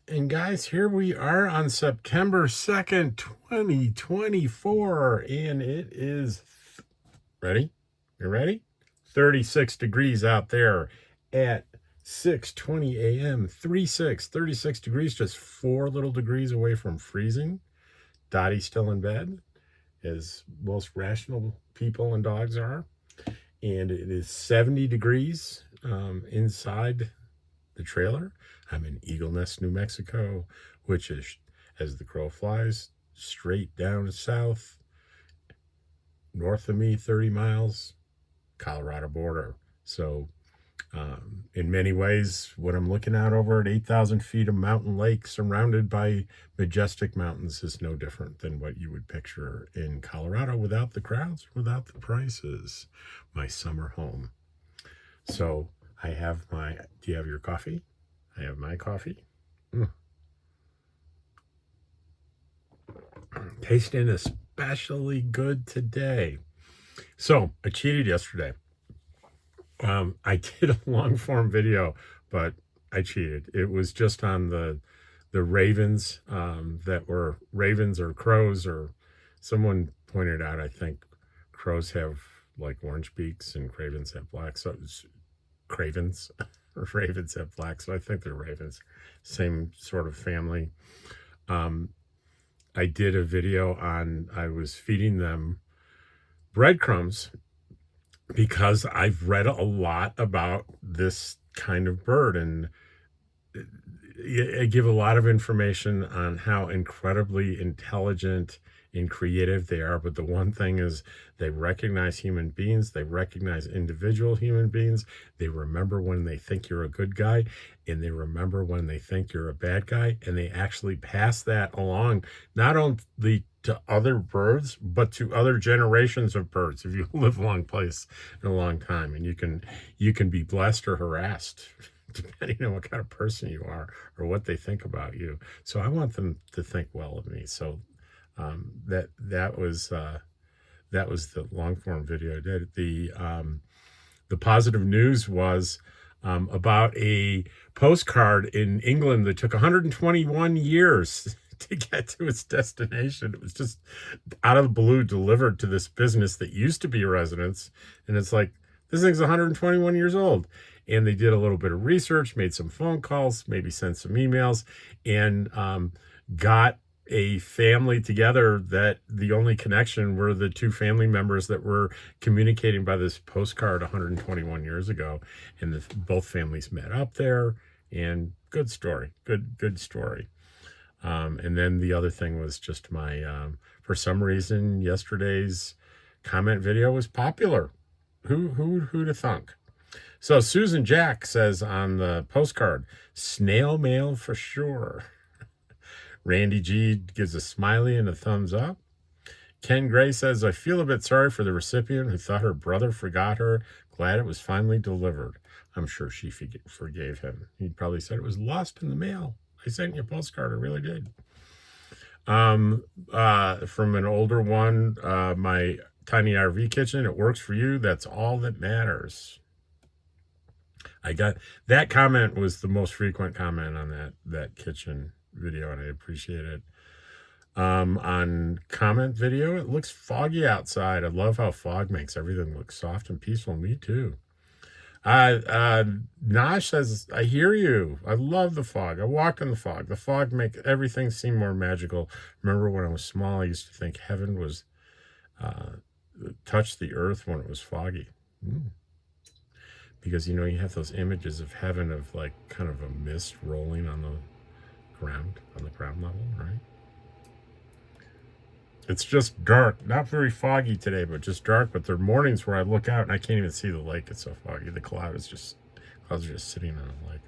And guys, here we are on September 2nd, 2024, and it is ready? You ready? 36 degrees out there at 6:20 a.m. 36 degrees, just 4 little degrees away from freezing. Dottie's still in bed, as most rational people and dogs are. And it is 70 degrees inside the trailer. I'm in Eagle Nest, New Mexico, which is, as the crow flies, straight down south, north of me, 30 miles, Colorado border. So in many ways, what I'm looking out over at 8,000 feet of mountain lake surrounded by majestic mountains is no different than what you would picture in Colorado without the crowds, without the prices. My summer home. So I have my, do you have your coffee? I have my coffee. Tasting especially good today. So I cheated yesterday. I did a long form video, but I cheated. It was just on the ravens that were ravens or crows, or someone pointed out, I think crows have like orange beaks and ravens have black. So it's cravens or ravens have black. So I think they're ravens, same sort of family. I did a video on, I was feeding them breadcrumbs because I've read a lot about this kind of bird, and I give a lot of information on how incredibly intelligent and creative they are. But the one thing is they recognize human beings. They recognize individual human beings. They remember when they think you're a good guy, and they remember when they think you're a bad guy. And they actually pass that along, not only to other birds, but to other generations of birds. If you live a long place in a long time, and you can be blessed or harassed depending on what kind of person you are or what they think about you. So I want them to think well of me. So that was the long form video I did. The positive news was about a postcard in England that took 121 years to get to its destination. It was just out of the blue delivered to this business that used to be a residence, and it's like, this thing's 121 years old. And they did a little bit of research, made some phone calls, maybe sent some emails, and got a family together that the only connection were the two family members that were communicating by this postcard 121 years ago. And both families met up there, and good story, good story. And then the other thing was just my, for some reason, yesterday's comment video was popular. Who'd have thunk? So Susan Jack says on the postcard, snail mail for sure. Randy G gives a smiley and a thumbs up. Ken Gray says, I feel a bit sorry for the recipient who thought her brother forgot her. Glad it was finally delivered. I'm sure she forgave him. He probably said, it was lost in the mail. I sent you a postcard. I really did. From an older one, my tiny RV kitchen, it works for you. That's all that matters. I got that comment was the most frequent comment on that kitchen video, and I appreciate it. On comment video, it looks foggy outside. I love how fog makes everything look soft and peaceful. Me too. Nash says, I hear you. I love the fog. I walk in the fog. The fog makes everything seem more magical. Remember when I was small, I used to think heaven was touched the earth when it was foggy. Because, you have those images of heaven of like kind of a mist rolling on the ground level, right? It's just dark, not very foggy today, but just dark. But there are mornings where I look out and I can't even see the lake. It's so foggy. The clouds are just sitting on a lake.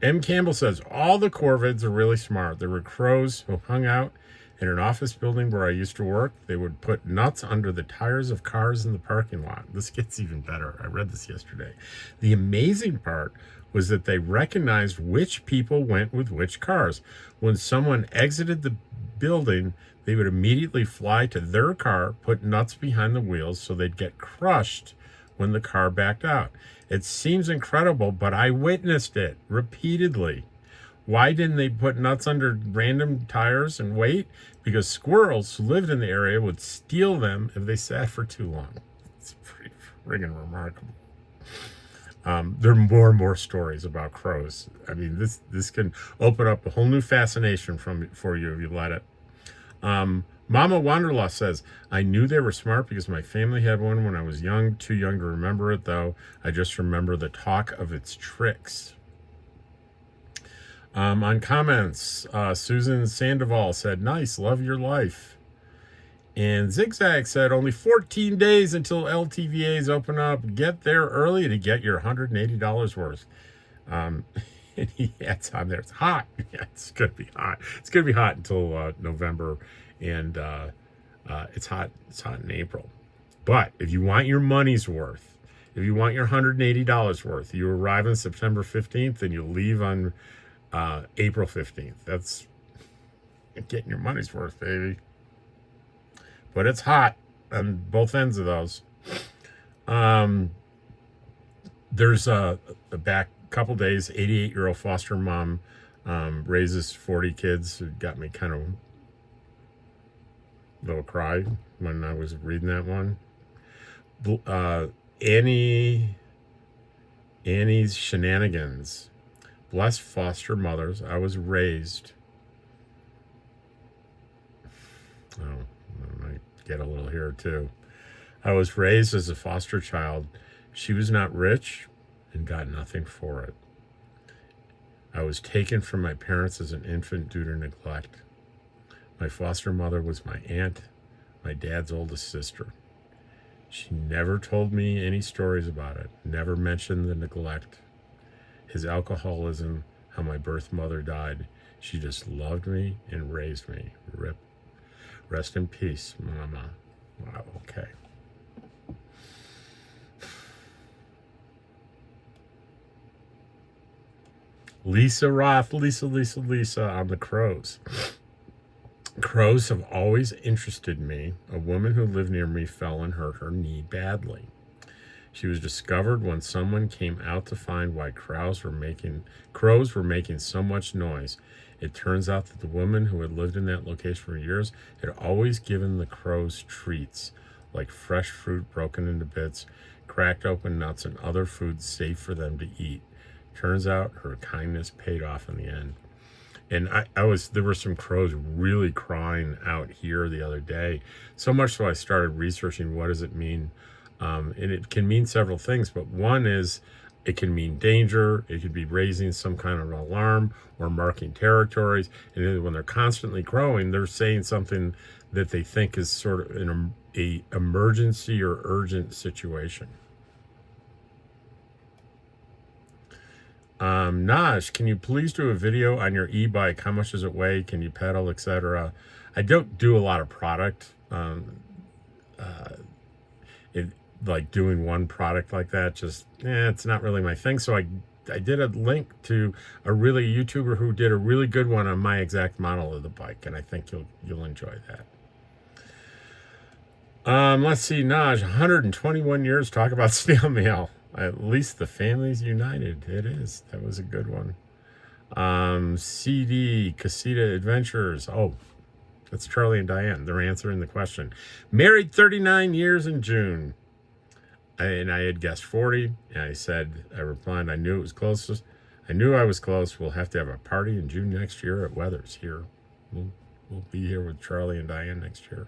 M. Campbell says, all the corvids are really smart. There were crows who hung out in an office building where I used to work. They would put nuts under the tires of cars in the parking lot. This gets even better. I read this yesterday. The amazing part was that they recognized which people went with which cars. When someone exited the building, they would immediately fly to their car, put nuts behind the wheels so they'd get crushed when the car backed out. It seems incredible, but I witnessed it repeatedly. Why didn't they put nuts under random tires and wait? Because squirrels who lived in the area would steal them if they sat for too long. It's pretty friggin' remarkable. There are more and more stories about crows. I mean, this can open up a whole new fascination for you if you let it. Mama Wanderlust says, I knew they were smart because my family had one when I was young. Too young to remember it, though. I just remember the talk of its tricks. On comments, Susan Sandoval said, nice, love your life. And Zigzag said, only 14 days until LTVAs open up. Get there early to get your $180 worth. And he adds on there, it's hot. Yeah, it's going to be hot. It's going to be hot until November. And it's hot in April. But if you want your money's worth, if you want your $180 worth, you arrive on September 15th and you leave on April 15th. That's getting your money's worth, baby. But it's hot on both ends of those. There's a back couple days, 88-year-old foster mom raises 40 kids. It got me kind of a little cry when I was reading that one. Annie's Shenanigans. Blessed foster mothers. I was raised. Oh, I might get a little here too. I was raised as a foster child. She was not rich and got nothing for it. I was taken from my parents as an infant due to neglect. My foster mother was my aunt, my dad's oldest sister. She never told me any stories about it, never mentioned the neglect, his alcoholism, how my birth mother died. She just loved me and raised me. Rip. Rest in peace, Mama. Wow, okay. Lisa Roth, Lisa on the crows. Crows have always interested me. A woman who lived near me fell and hurt her knee badly. She was discovered when someone came out to find why crows were making so much noise. It turns out that the woman who had lived in that location for years had always given the crows treats, like fresh fruit broken into bits, cracked open nuts, and other foods safe for them to eat. Turns out her kindness paid off in the end. And there were some crows really crying out here the other day. So much so I started researching what does it mean. And it can mean several things, but one is it can mean danger. It could be raising some kind of alarm or marking territories. And when they're constantly crowing, they're saying something that they think is sort of an emergency or urgent situation. Naj, can you please do a video on your e-bike? How much does it weigh? Can you pedal, etc.? I don't do a lot of product. Like doing one product like that, it's not really my thing. So I did a link to a YouTuber who did a really good one on my exact model of the bike, and I think you'll enjoy that. Let's see, Naj, 121 years, talk about snail mail. At least the family's united. It is. That was a good one. CD, Casita Adventures. Oh, that's Charlie and Diane. They're answering the question. Married 39 years in June. And I had guessed 40. And I replied, I knew it was close. I knew I was close. We'll have to have a party in June next year at Weathers here. We'll be here with Charlie and Diane next year.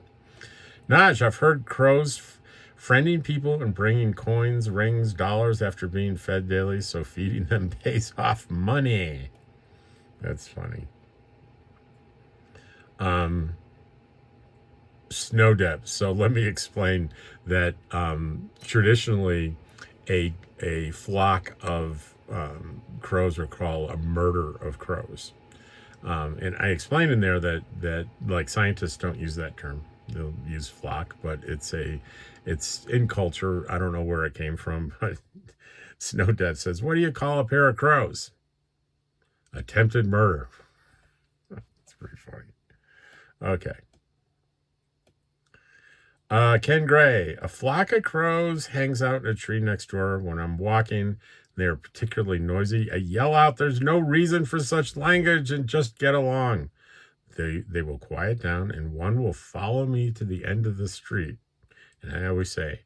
Naj, I've heard crows friending people and bringing coins, rings, dollars after being fed daily, so feeding them pays off money. That's funny. Snow depths. So let me explain that traditionally a flock of crows are called a murder of crows. And I explained in there that like scientists don't use that term. They'll use flock, but it's in culture. I don't know where it came from, but Snow Death says, what do you call a pair of crows? Attempted murder. It's pretty funny. Okay. Ken Gray, a flock of crows hangs out in a tree next door. When I'm walking, they are particularly noisy. I yell out, there's no reason for such language and just get along. They will quiet down and one will follow me to the end of the street. And I always say,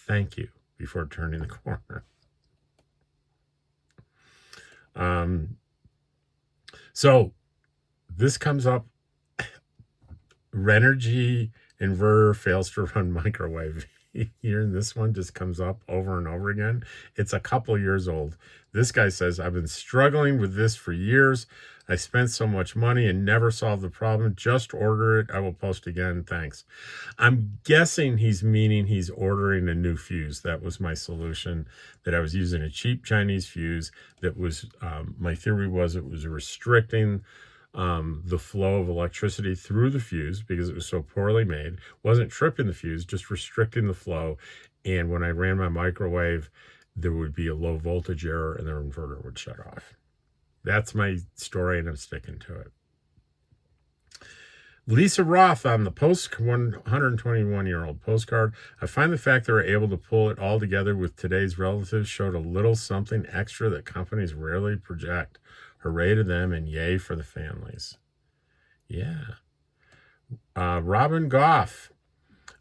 thank you before turning the corner. So this comes up. Renergy inverter fails to run microwave. Hearing this one just comes up over and over again. It's a couple years old. This guy says, I've been struggling with this for years. I spent so much money and never solved the problem. Just order it. I will post again. Thanks. I'm guessing he's meaning he's ordering a new fuse. That was my solution, that I was using a cheap Chinese fuse that was, my theory was it was restricting the flow of electricity through the fuse because it was so poorly made. Wasn't tripping the fuse, just restricting the flow. And when I ran my microwave, there would be a low voltage error and the inverter would shut off. That's my story, and I'm sticking to it. Lisa Roth on the 121-year-old postcard. I find the fact they were able to pull it all together with today's relatives showed a little something extra that companies rarely project. Hooray to them and yay for the families. Yeah. Robin Goff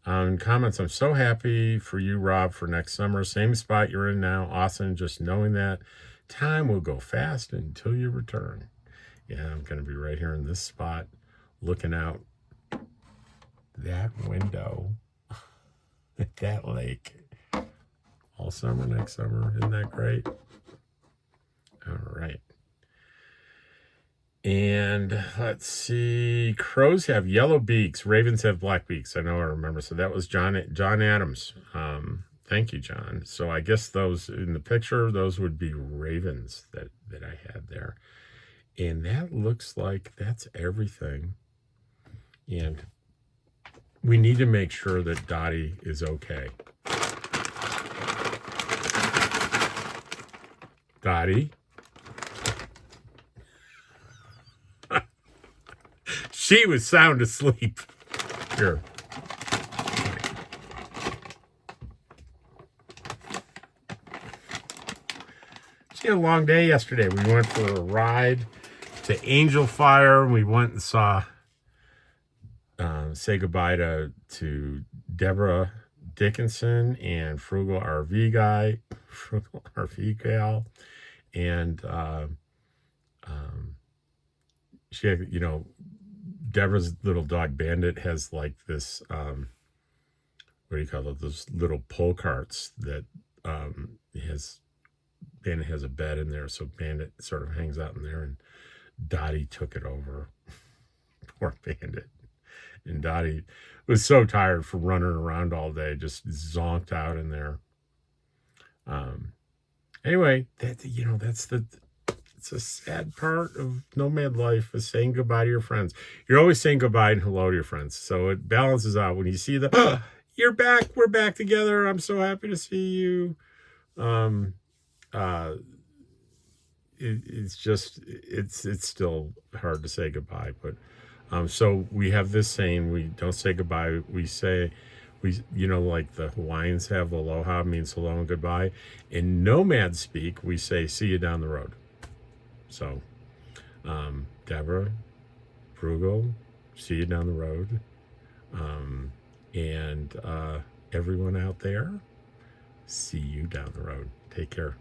comments, I'm so happy for you, Rob, for next summer. Same spot you're in now. Awesome. Just knowing that time will go fast until you return. Yeah, I'm going to be right here in this spot looking out that window at that lake all summer, next summer. Isn't that great? All right. And let's see. Crows have yellow beaks. Ravens have black beaks. I know, I remember. So that was John Adams. Thank you, John. So I guess those in the picture, those would be ravens that I had there. And that looks like that's everything. And we need to make sure that Dottie is okay. Dottie? She was sound asleep. Here. She had a long day yesterday. We went for a ride to Angel Fire. We went and saw, say goodbye to Deborah Dickinson and Frugal RV Gal. And she had, Deborah's little dog Bandit has like this, what do you call it? Those little pull carts that Bandit has a bed in there. So Bandit sort of hangs out in there, and Dottie took it over. Poor Bandit. And Dottie was so tired from running around all day, just zonked out in there. Anyway, it's a sad part of nomad life, is saying goodbye to your friends. You're always saying goodbye and hello to your friends. So it balances out when you see you're back, we're back together. I'm so happy to see you. It's still hard to say goodbye, but so we have this saying, we don't say goodbye, we say, like the Hawaiians have aloha, means hello and goodbye. In nomad speak, we say see you down the road. So Deborah, Frugal, see you down the road. And everyone out there, see you down the road. Take care.